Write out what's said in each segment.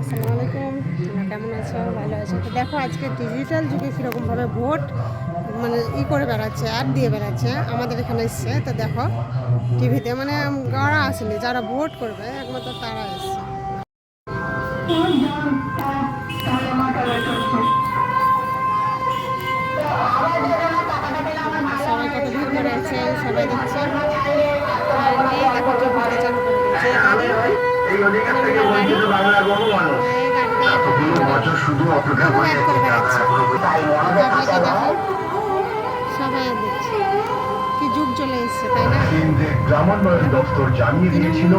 আসসালামু আলাইকুম, তোমরা কেমন আছো? ভালো আছো? তো দেখো আজকে ডিজিটাল যুগে কীরকমভাবে ভোট মানে করে বেড়াচ্ছে, অ্যাড দিয়ে বেড়াচ্ছে। আমাদের এখানে এসছে, তো দেখো টিভিতে মানে যারা আসেনি, যারা ভোট করবে একমাত্র তারা এসছে। সবাই কত ভিড় করে আছে, সবাই দেখছে। আর এই দেখো টিভিতে চালু করে দিচ্ছে গাড়ি, এই গাড়িতে শুধু অপেক্ষা করে বেড়াচ্ছে। দেখো সবাই দেখছে, কি যুগ চলে এসছে, তাই না? কেন্দ্রের গ্রামান্বয়ন দপ্তর জানিয়ে দিয়েছিল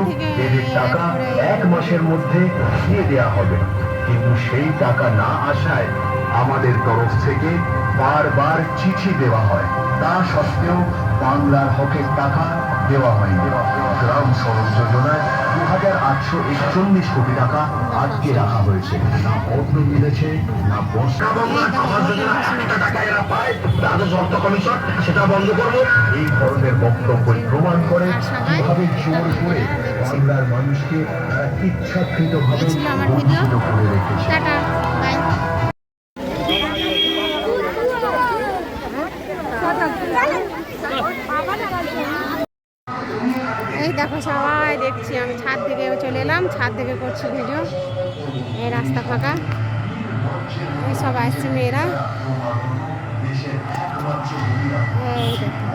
এদের টাকা 1 মাসের মধ্যে দিয়ে দেওয়া হবে, কিন্তু সেই টাকা না আসায় আমাদের তরফ থেকে বারবার চিঠি দেওয়া হয়। তা সত্ত্বেও বাংলার হকের টাকা দেওয়া হয়নি। গ্রাম সড়ক যোজনায় 2841 কোটি টাকা আটকে রাখা হয়েছে। না পত্র মিলেছে, না সেটা বন্ধ করবো। এই ধরনের বক্তব্যই প্রমাণ করে কিভাবে জোর করে বাংলার মানুষকে ইচ্ছাকৃতভাবে বঞ্চিত করে রেখেছে। এই দেখো সবাই দেখছি, আমি ছাদ থেকে চলে এলাম, ছাদ থেকে করছি ভিডিও। এই রাস্তা ফাঁকা, এই সব আসছে মেয়েরা। এই দেখো